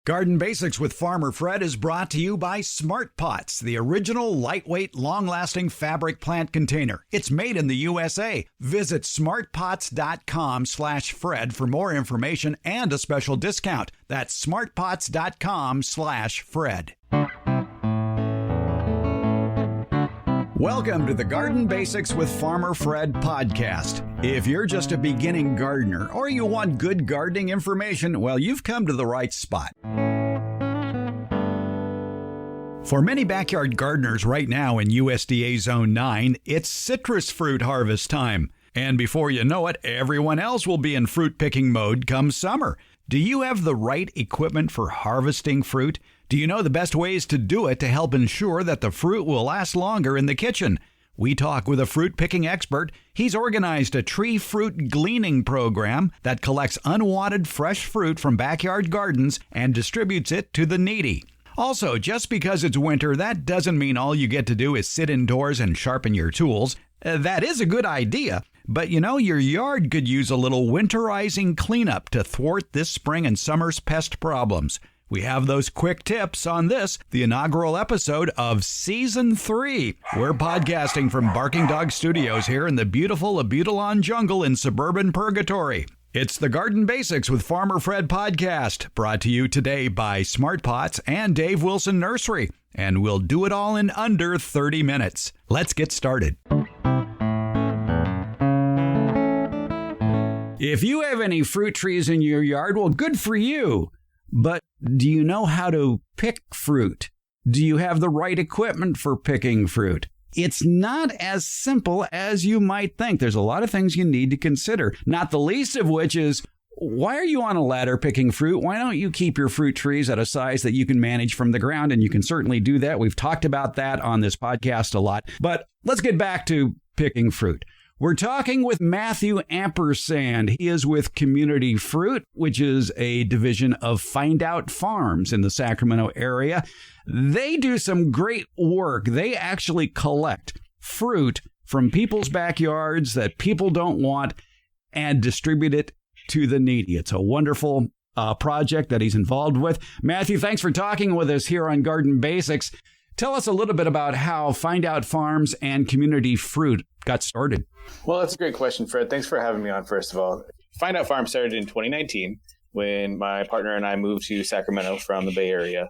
Garden Basics with Farmer Fred is brought to you by Smart Pots, the original lightweight, long-lasting fabric plant container. It's made in the USA. Visit smartpots.com/Fred for more information and a special discount. That's smartpots.com/Fred. Welcome to the Garden Basics with Farmer Fred podcast. If you're just a beginning gardener or you want good gardening information, well, you've come to the right spot. For many backyard gardeners right now in USDA Zone 9, it's citrus fruit harvest time. And before you know it, everyone else will be in fruit picking mode come summer. Do you have the right equipment for harvesting fruit? Do you know the best ways to do it to help ensure that the fruit will last longer in the kitchen? We talk with a fruit picking expert. He's organized a tree fruit gleaning program that collects unwanted fresh fruit from backyard gardens and distributes it to the needy. Also, just because it's winter, that doesn't mean all you get to do is sit indoors and sharpen your tools. That is a good idea, but you know, your yard could use a little winterizing cleanup to thwart this spring and summer's pest problems. We have those quick tips on this, the inaugural episode of Season 3. We're podcasting from Barking Dog Studios here in the beautiful Abutilon jungle in suburban Purgatory. It's the Garden Basics with Farmer Fred podcast, brought to you today by Smart Pots and Dave Wilson Nursery. And we'll do it all in under 30 minutes. Let's get started. If you have any fruit trees in your yard, well, good for you. But do you know how to pick fruit? Do you have the right equipment for picking fruit? It's not as simple as you might think. There's a lot of things you need to consider, not the least of which is, why are you on a ladder picking fruit? Why don't you keep your fruit trees at a size that you can manage from the ground? And you can certainly do that. We've talked about that on this podcast a lot. But let's get back to picking fruit. We're talking with Matthew Ampersand. He is with Community Fruit, which is a division of Find Out Farms in the Sacramento area. They do some great work. They actually collect fruit from people's backyards that people don't want and distribute it to the needy. It's a wonderful project that he's involved with. Matthew, thanks for talking with us here on Garden Basics. Tell us a little bit about how Find Out Farms and Community Fruit got started. Well, that's a great question, Fred. Thanks for having me on, first of all. Find Out Farms started in 2019 when my partner and I moved to Sacramento from the Bay Area.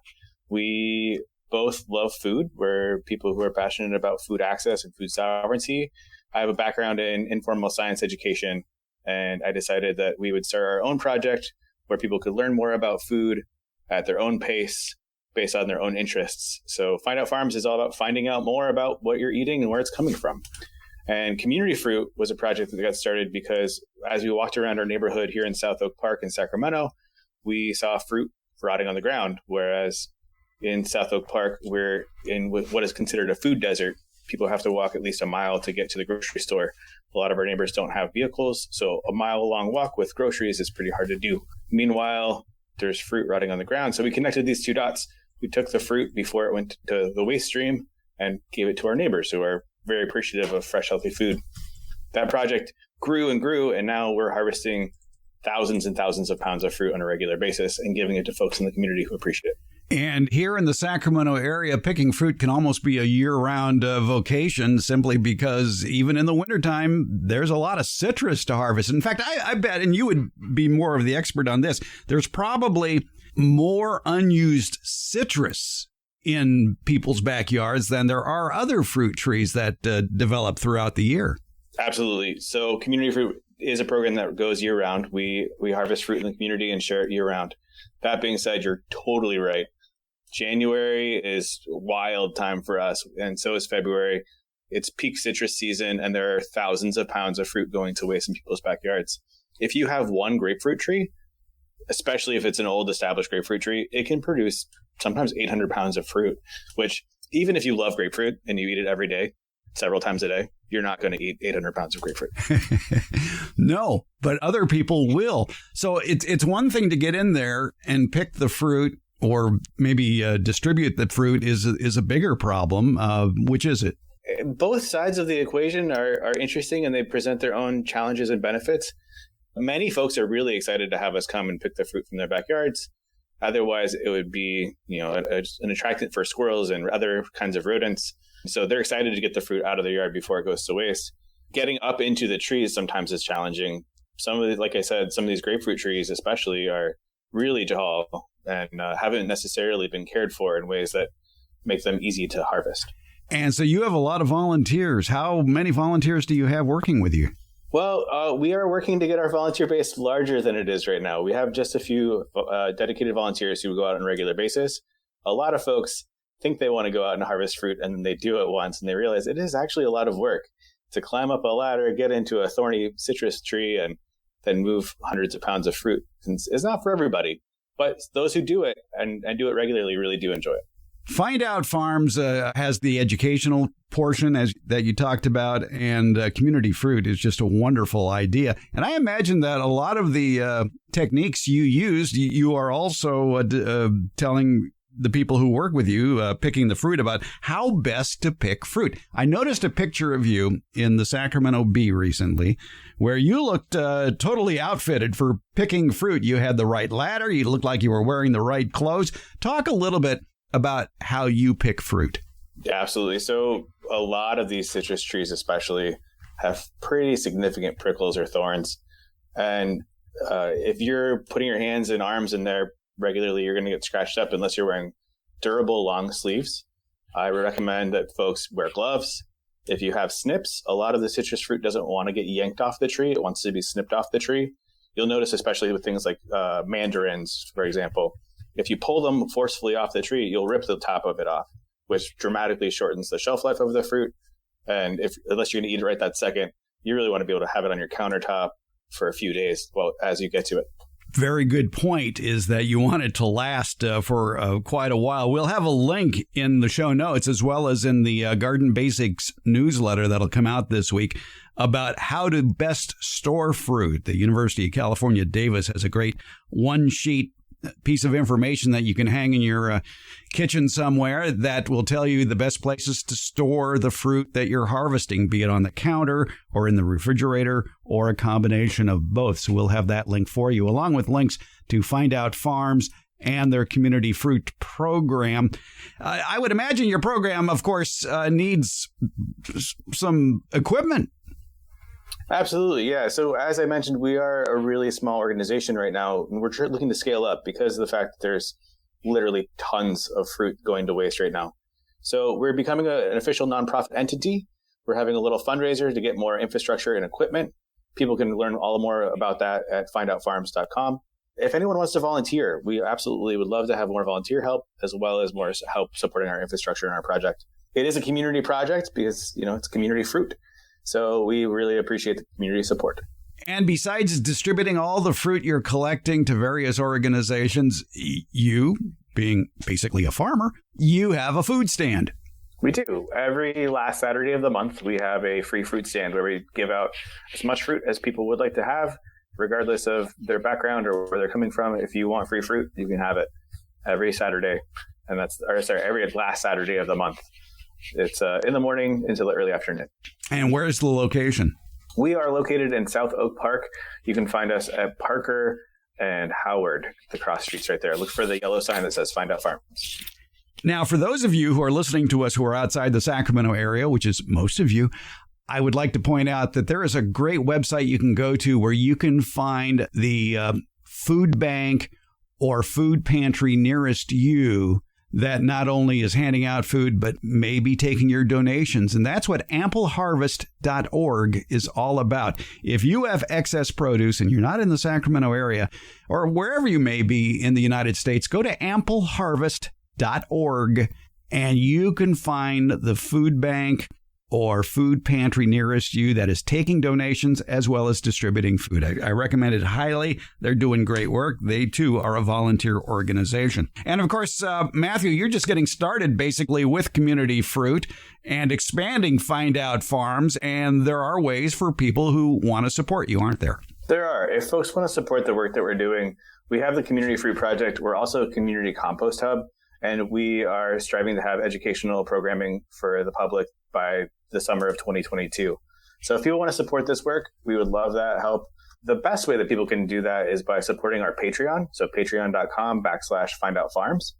We both love food. We're people who are passionate about food access and food sovereignty. I have a background in informal science education, and I decided that we would start our own project where people could learn more about food at their own pace, based on their own interests. So Find Out Farms is all about finding out more about what you're eating and where it's coming from. And Community Fruit was a project that got started because as we walked around our neighborhood here in South Oak Park in Sacramento, we saw fruit rotting on the ground. Whereas in South Oak Park, we're in what is considered a food desert. People have to walk at least a mile to get to the grocery store. A lot of our neighbors don't have vehicles, so a mile-long walk with groceries is pretty hard to do. Meanwhile, there's fruit rotting on the ground. So we connected these two dots. We took the fruit before it went to the waste stream and gave it to our neighbors who are very appreciative of fresh, healthy food. That project grew and grew, and now we're harvesting thousands and thousands of pounds of fruit on a regular basis and giving it to folks in the community who appreciate it. And here in the Sacramento area, picking fruit can almost be a year-round vocation simply because even in the wintertime, there's a lot of citrus to harvest. In fact, I bet, and you would be more of the expert on this, there's probably more unused citrus in people's backyards than there are other fruit trees that develop throughout the year. Absolutely. So Community Fruit is a program that goes year round. We harvest fruit in the community and share it year round. That being said, you're totally right. January is a wild time for us, and so is February. It's peak citrus season, and there are thousands of pounds of fruit going to waste in people's backyards. If you have one grapefruit tree, especially if it's an old established grapefruit tree, it can produce sometimes 800 pounds of fruit, which even if you love grapefruit and you eat it every day, several times a day, you're not going to eat 800 pounds of grapefruit. No, but other people will. So it's one thing to get in there and pick the fruit or maybe distribute the fruit is a bigger problem. Which is it? Both sides of the equation are interesting, and they present their own challenges and benefits. Many folks are really excited to have us come and pick the fruit from their backyards. Otherwise, it would be, an attractant for squirrels and other kinds of rodents. So they're excited to get the fruit out of their yard before it goes to waste. Getting up into the trees sometimes is challenging. Like I said, some of these grapefruit trees especially are really tall and haven't necessarily been cared for in ways that make them easy to harvest. And so you have a lot of volunteers. How many volunteers do you have working with you? Well, we are working to get our volunteer base larger than it is right now. We have just a few dedicated volunteers who go out on a regular basis. A lot of folks think they want to go out and harvest fruit, and then they do it once, and they realize it is actually a lot of work to climb up a ladder, get into a thorny citrus tree, and then move hundreds of pounds of fruit. It's not for everybody, but those who do it and do it regularly really do enjoy it. Find Out Farms has the educational portion that you talked about, and Community Fruit is just a wonderful idea. And I imagine that a lot of the techniques you used, you are also telling the people who work with you, picking the fruit, about how best to pick fruit. I noticed a picture of you in the Sacramento Bee recently where you looked totally outfitted for picking fruit. You had the right ladder. You looked like you were wearing the right clothes. Talk a little bit about how you pick fruit. Yeah, absolutely. So a lot of these citrus trees especially have pretty significant prickles or thorns. And if you're putting your hands and arms in there regularly, you're going to get scratched up unless you're wearing durable long sleeves. I would recommend that folks wear gloves. If you have snips, a lot of the citrus fruit doesn't want to get yanked off the tree. It wants to be snipped off the tree. You'll notice, especially with things like mandarins, for example, if you pull them forcefully off the tree, you'll rip the top of it off, which dramatically shortens the shelf life of the fruit. And unless you're going to eat it right that second, you really want to be able to have it on your countertop for a few days, as you get to it. Very good point is that you want it to last for quite a while. We'll have a link in the show notes as well as in the Garden Basics newsletter that'll come out this week about how to best store fruit. The University of California, Davis has a great one-sheet piece of information that you can hang in your kitchen somewhere that will tell you the best places to store the fruit that you're harvesting, be it on the counter or in the refrigerator or a combination of both. So we'll have that link for you, along with links to Find Out Farms and their Community Fruit program. I would imagine your program, of course, needs some equipment. Absolutely, yeah. So as I mentioned, we are a really small organization right now, and we're looking to scale up because of the fact that there's literally tons of fruit going to waste right now. So we're becoming an official nonprofit entity. We're having a little fundraiser to get more infrastructure and equipment. People can learn all more about that at findoutfarms.com. If anyone wants to volunteer, we absolutely would love to have more volunteer help, as well as more help supporting our infrastructure and our project. It is a community project because, it's community fruit. So we really appreciate the community support. And besides distributing all the fruit you're collecting to various organizations, you, being basically a farmer, you have a food stand. We do. Every last Saturday of the month, we have a free fruit stand where we give out as much fruit as people would like to have, regardless of their background or where they're coming from. If you want free fruit, you can have it every Saturday. And every last Saturday of the month. It's in the morning until the early afternoon. And where's the location? We are located in South Oak Park. You can find us at Parker and Howard, the cross streets right there. Look for the yellow sign that says Find Out Farms. Now, for those of you who are listening to us who are outside the Sacramento area, which is most of you, I would like to point out that there is a great website you can go to where you can find the food bank or food pantry nearest you that not only is handing out food, but maybe taking your donations. And that's what ampleharvest.org is all about. If you have excess produce and you're not in the Sacramento area or wherever you may be in the United States, go to ampleharvest.org and you can find the food bank or food pantry nearest you that is taking donations as well as distributing food. I recommend it highly. They're doing great work. They, too, are a volunteer organization. And, of course, Matthew, you're just getting started, basically, with Community Fruit and expanding Find Out Farms, and there are ways for people who want to support you, aren't there? There are. If folks want to support the work that we're doing, we have the Community Fruit Project. We're also a community compost hub, and we are striving to have educational programming for the public by the summer of 2022. So if people want to support this work, we would love that help. the best way that people can do that is by supporting our Patreon. So patreon.com/findoutfarms.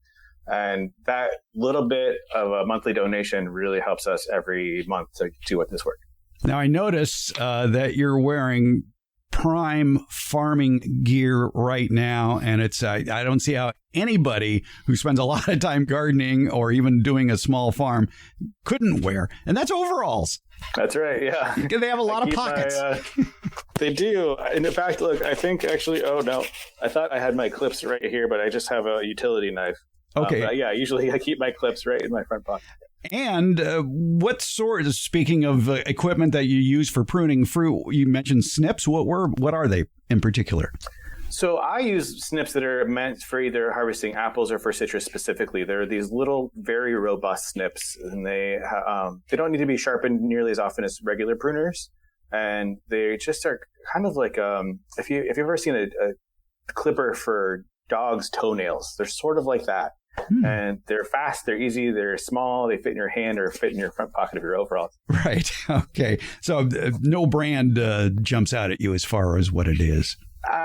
And that little bit of a monthly donation really helps us every month to do this work. Now, I notice that you're wearing prime farming gear right now, and it's I don't see how anybody who spends a lot of time gardening or even doing a small farm couldn't wear, and that's overalls. That's right, yeah. They have a lot of pockets. They do. And in fact, look, I think actually, oh no, I thought I had my clips right here, but I just have a utility knife. Okay. Yeah, usually I keep my clips right in my front pocket. And speaking of equipment that you use for pruning fruit, you mentioned snips. What are they in particular? So I use snips that are meant for either harvesting apples or for citrus specifically. They're these little, very robust snips, and they don't need to be sharpened nearly as often as regular pruners. And they just are kind of like if you've ever seen a clipper for dogs' toenails, they're sort of like that. And they're fast, they're easy, they're small, they fit in your hand or fit in your front pocket of your overalls. Right. Okay. So no brand jumps out at you as far as what it is.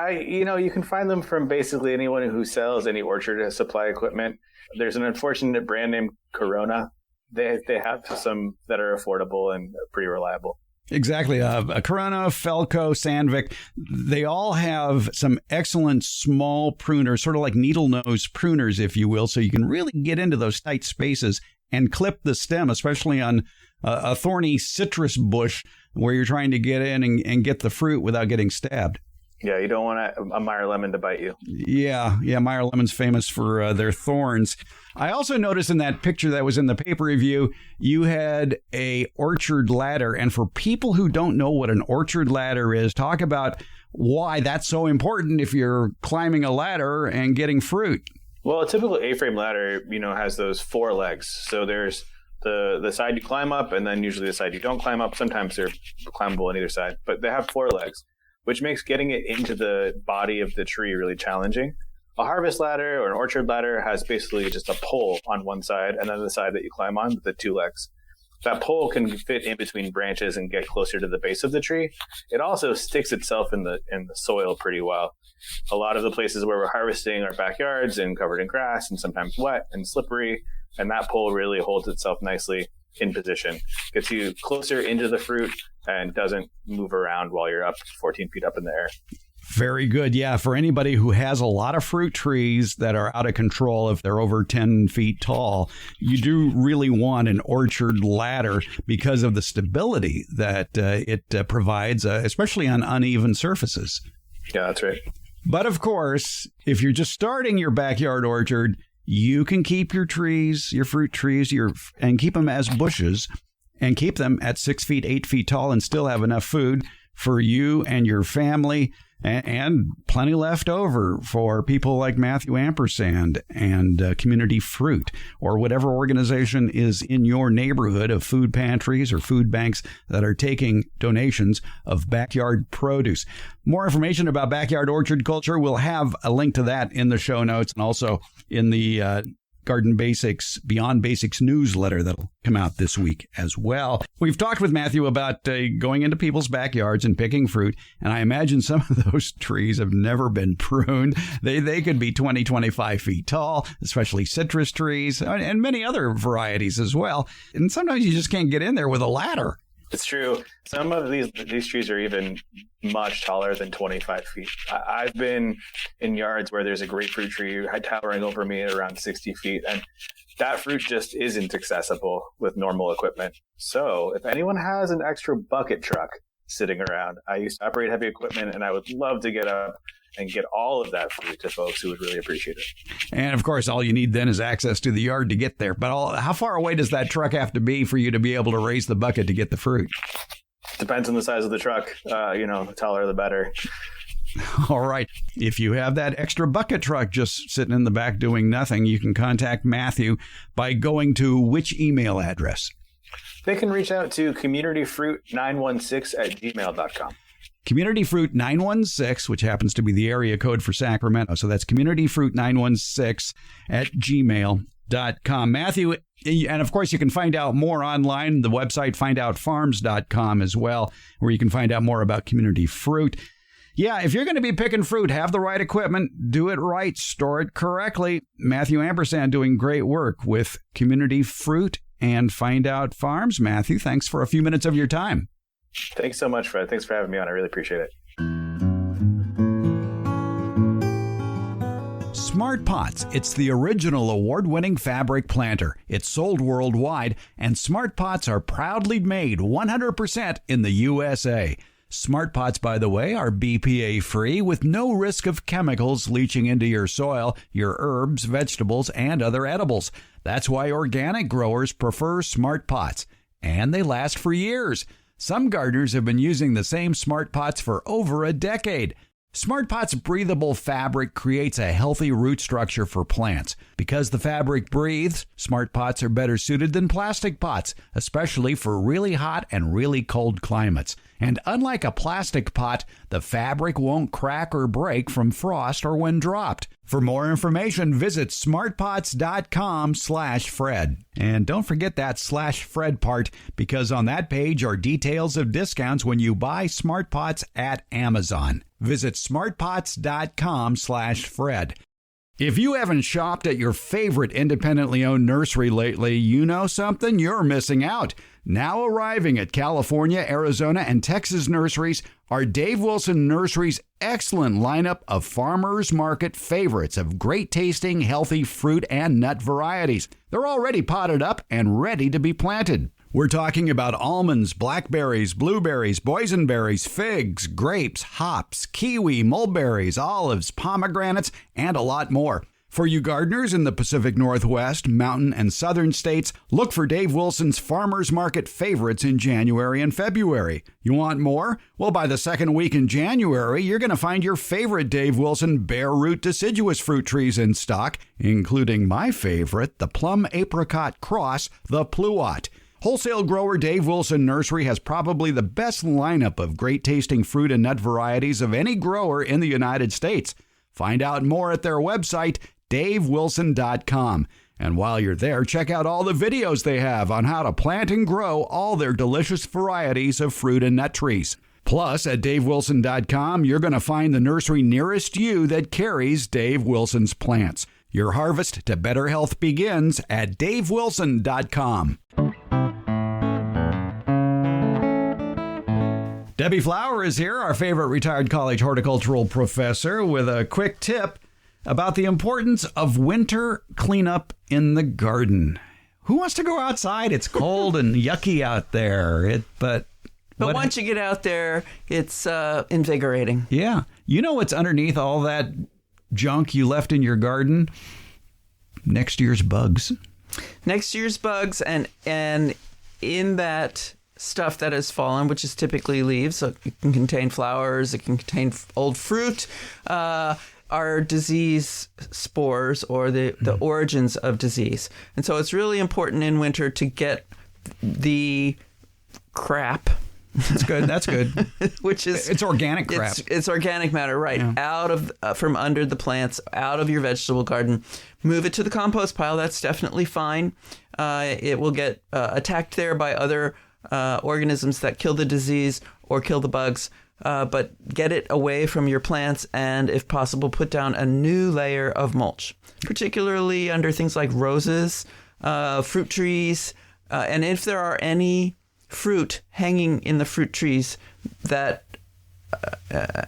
You can find them from basically anyone who sells any orchard supply equipment. There's an unfortunate brand named Corona. They have some that are affordable and pretty reliable. Exactly. Corona, Felco, Sandvik, they all have some excellent small pruners, sort of like needle nose pruners, if you will, so you can really get into those tight spaces and clip the stem, especially on a thorny citrus bush where you're trying to get in and get the fruit without getting stabbed. Yeah, you don't want a Meyer lemon to bite you. Yeah, Meyer Lemons famous for their thorns. I also noticed in that picture that was in the paper review, you had a orchard ladder. And for people who don't know what an orchard ladder is, talk about why that's so important if you're climbing a ladder and getting fruit. Well, a typical A-frame ladder, has those 4 legs. So there's the side you climb up, and then usually the side you don't climb up. Sometimes they're climbable on either side, but they have 4 legs, which makes getting it into the body of the tree really challenging. A harvest ladder or an orchard ladder has basically just a pole on one side and then the side that you climb on with the 2 legs. That pole can fit in between branches and get closer to the base of the tree. It also sticks itself in the soil pretty well. A lot of the places where we're harvesting are backyards and covered in grass and sometimes wet and slippery, and that pole really holds itself nicely in position, gets you closer into the fruit and doesn't move around while you're up 14 feet up in the air. Very good. Yeah, for anybody who has a lot of fruit trees that are out of control, if they're over 10 feet tall, you do really want an orchard ladder because of the stability that it provides, especially on uneven surfaces. Yeah, that's right. But of course, if you're just starting your backyard orchard, you can keep your trees, your fruit trees, and keep them as bushes and keep them at 6 feet, 8 feet tall and still have enough food for you and your family. And plenty left over for people like Matthew Ampersand and Community Fruit, or whatever organization is in your neighborhood of food pantries or food banks that are taking donations of backyard produce. More information about backyard orchard culture, we'll have a link to that in the show notes and also in the Garden Basics Beyond Basics newsletter that'll come out this week as well. We've talked with Matthew about going into people's backyards and picking fruit, and I imagine some of those trees have never been pruned. They could be 20, 25 feet tall, especially citrus trees and many other varieties as well. And sometimes you just can't get in there with a ladder. It's true. Some of these trees are even much taller than 25 feet. I've been in yards where there's a grapefruit tree towering over me at around 60 feet, and that fruit just isn't accessible with normal equipment. So if anyone has an extra bucket truck sitting around, I used to operate heavy equipment, and I would love to get up and get all of that fruit to folks who would really appreciate it. And of course, all you need then is access to the yard to get there. But how far away does that truck have to be for you to be able to raise the bucket to get the fruit? Depends on the size of the truck. The taller the better. All right. If you have that extra bucket truck just sitting in the back doing nothing, you can contact Matthew by going to which email address? They can reach out to communityfruit916@gmail.com. CommunityFruit916, which happens to be the area code for Sacramento. So that's CommunityFruit916@gmail.com. Matthew, and of course, you can find out more online, the website findoutfarms.com as well, where you can find out more about Community Fruit. Yeah, if you're going to be picking fruit, have the right equipment, do it right, store it correctly. Matthew Ampersand doing great work with Community Fruit and Find Out Farms. Matthew, thanks for a few minutes of your time. Thanks so much, Fred. Thanks for having me on. I really appreciate it. Smart Pots. It's the original award-winning fabric planter. It's sold worldwide, and Smart Pots are proudly made 100% in the USA. Smart Pots, by the way, are BPA-free with no risk of chemicals leaching into your soil, your herbs, vegetables, and other edibles. That's why organic growers prefer Smart Pots, and they last for years. Some gardeners have been using the same Smart Pots for over a decade. Smart Pot's breathable fabric creates a healthy root structure for plants. Because the fabric breathes, Smart Pots are better suited than plastic pots, especially for really hot and really cold climates. And unlike a plastic pot, the fabric won't crack or break from frost or when dropped. For more information, visit smartpots.com/Fred. And don't forget that /Fred part, because on that page are details of discounts when you buy Smart Pots at Amazon. Visit smartpots.com/Fred. If you haven't shopped at your favorite independently owned nursery lately, you know something you're missing out. Now arriving at California, Arizona, and Texas nurseries are Dave Wilson Nursery's excellent lineup of farmers market favorites of great tasting, healthy fruit and nut varieties. They're already potted up and ready to be planted. We're talking about almonds, blackberries, blueberries, boysenberries, figs, grapes, hops, kiwi, mulberries, olives, pomegranates, and a lot more. For you gardeners in the Pacific Northwest, mountain, and southern states, look for Dave Wilson's Farmers Market favorites in January and February. You want more? Well, by the second week in January, you're going to find your favorite Dave Wilson bare root deciduous fruit trees in stock, including my favorite, the plum apricot cross, the Pluot. Wholesale grower Dave Wilson Nursery has probably the best lineup of great tasting fruit and nut varieties of any grower in the United States. Find out more at their website, davewilson.com. And while you're there, check out all the videos they have on how to plant and grow all their delicious varieties of fruit and nut trees. Plus, at davewilson.com, you're going to find the nursery nearest you that carries Dave Wilson's plants. Your harvest to better health begins at davewilson.com. Debbie Flower is here, our favorite retired college horticultural professor, with a quick tip about the importance of winter cleanup in the garden. Who wants to go outside? It's cold and yucky out there. But once you get out there, it's invigorating. Yeah. You know what's underneath all that junk you left in your garden? Next year's bugs. Next year's bugs, and in that stuff that has fallen, which is typically leaves, so it can contain flowers, it can contain old fruit, are disease spores or the origins of disease. And so it's really important in winter to get the crap. That's good. That's good. Which is it's organic crap. It's organic matter, right? Yeah. Out of from under the plants, out of your vegetable garden. Move it to the compost pile. That's definitely fine. It will get attacked there by other organisms that kill the disease or kill the bugs. But get it away from your plants, and if possible, put down a new layer of mulch, particularly under things like roses, fruit trees, and if there are any fruit hanging in the fruit trees that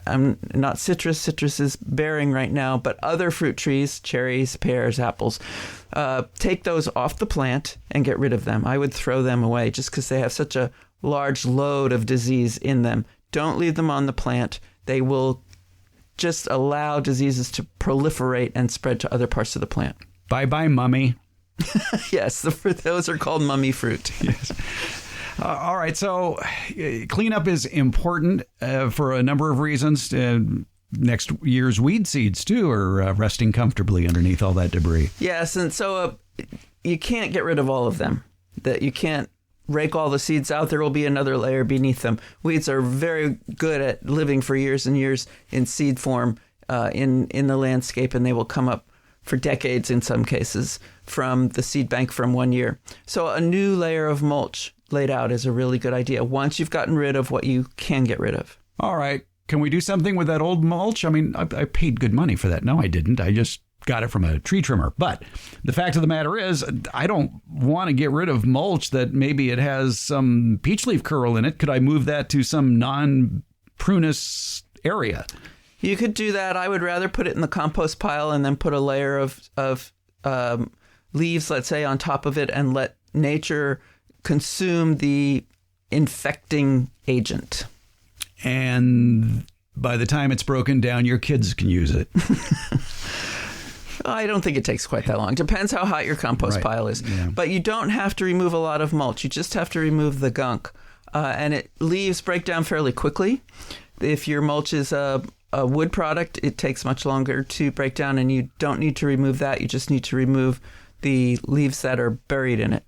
I'm not citrus is bearing right now, but other fruit trees, cherries, pears, apples, take those off the plant and get rid of them. I would throw them away just because they have such a large load of disease in them. Don't leave them on the plant. They will just allow diseases to proliferate and spread to other parts of the plant. Bye-bye, mummy. Yes, those are called mummy fruit. Yes. All right, so cleanup is important for a number of reasons. Next year's weed seeds, too, are resting comfortably underneath all that debris. Yes, and so you can't get rid of all of them. That you can't rake all the seeds out. There will be another layer beneath them. Weeds are very good at living for years and years in seed form in the landscape, and they will come up for decades in some cases from the seed bank from one year. So a new layer of mulch laid out is a really good idea once you've gotten rid of what you can get rid of. All right. Can we do something with that old mulch? I mean, I paid good money for that. No, I didn't. I just got it from a tree trimmer. But the fact of the matter is, I don't want to get rid of mulch that maybe it has some peach leaf curl in it. Could I move that to some non-prunus area? You could do that. I would rather put it in the compost pile and then put a layer of leaves, let's say, on top of it and let nature consume the infecting agent. And by the time it's broken down, your kids can use it. I don't think it takes quite that long. Depends how hot your compost pile is. Yeah. But you don't have to remove a lot of mulch. You just have to remove the gunk. And leaves break down fairly quickly. If your mulch is a wood product, it takes much longer to break down, and you don't need to remove that. You just need to remove the leaves that are buried in it.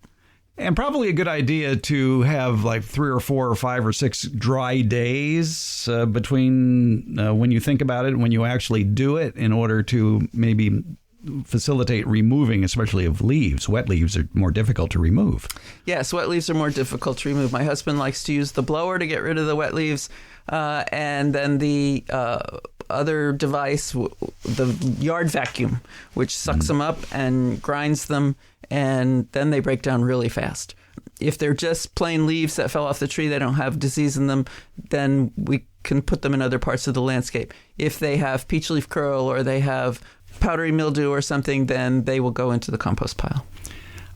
And probably a good idea to have like 3 or 4 or 5 or 6 dry days between when you think about it and when you actually do it, in order to maybe facilitate removing, especially of leaves. Wet leaves are more difficult to remove. Yes, wet leaves are more difficult to remove. My husband likes to use the blower to get rid of the wet leaves, and then the other device, the yard vacuum, which sucks them up and grinds them, and then they break down really fast. If they're just plain leaves that fell off the tree, they don't have disease in them, then we can put them in other parts of the landscape. If they have peach leaf curl or they have powdery mildew or something, then they will go into the compost pile.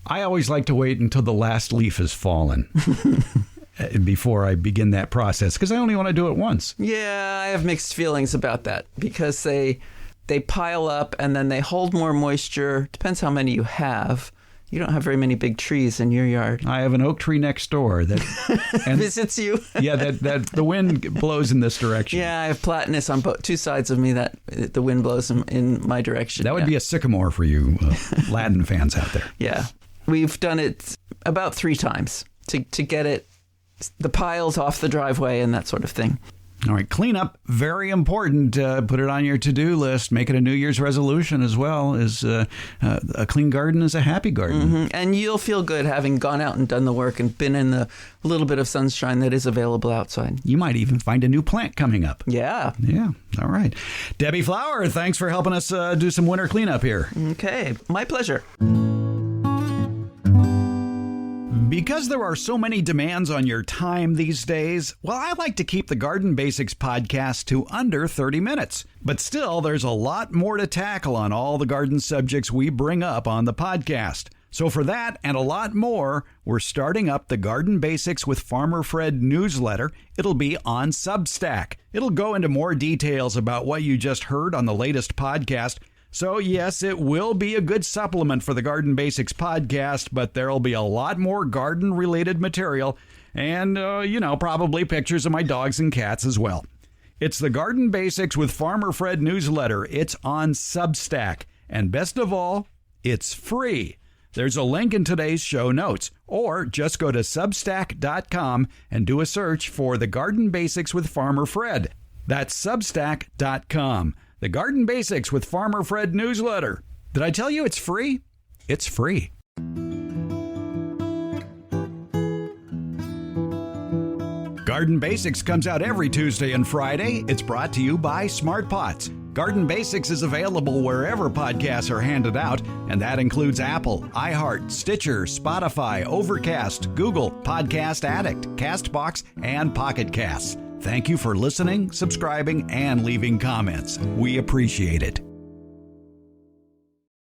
I always like to wait until the last leaf has fallen before I begin that process, because I only want to do it once. Yeah, I have mixed feelings about that, because they pile up and then they hold more moisture. Depends how many you have. You don't have very many big trees in your yard. I have an oak tree next door that visits you. Yeah, that the wind blows in this direction. Yeah, I have platanus on two sides of me that the wind blows in my direction. That would be a sycamore for you Latin fans out there. Yeah, we've done it about 3 times to get the piles off the driveway and that sort of thing. All right, cleanup, very important. Put it on your to-do list. Make it a New Year's resolution as well. A clean garden is a happy garden. Mm-hmm. And you'll feel good having gone out and done the work and been in the little bit of sunshine that is available outside. You might even find a new plant coming up. Yeah. Yeah, all right. Debbie Flower, thanks for helping us do some winter cleanup here. Okay, my pleasure. Because there are so many demands on your time these days, well, I like to keep the Garden Basics podcast to under 30 minutes. But still, there's a lot more to tackle on all the garden subjects we bring up on the podcast. So for that and a lot more, we're starting up the Garden Basics with Farmer Fred newsletter. It'll be on Substack. It'll go into more details about what you just heard on the latest podcast. So, yes, it will be a good supplement for the Garden Basics podcast, but there'll be a lot more garden-related material and, probably pictures of my dogs and cats as well. It's the Garden Basics with Farmer Fred newsletter. It's on Substack. And best of all, it's free. There's a link in today's show notes, or just go to Substack.com and do a search for the Garden Basics with Farmer Fred. That's Substack.com. The Garden Basics with Farmer Fred newsletter. Did I tell you it's free? It's free. Garden Basics comes out every Tuesday and Friday. It's brought to you by Smart Pots. Garden Basics is available wherever podcasts are handed out, and that includes Apple, iHeart, Stitcher, Spotify, Overcast, Google, Podcast Addict, CastBox, and Pocket Casts. Thank you for listening, subscribing, and leaving comments. We appreciate it.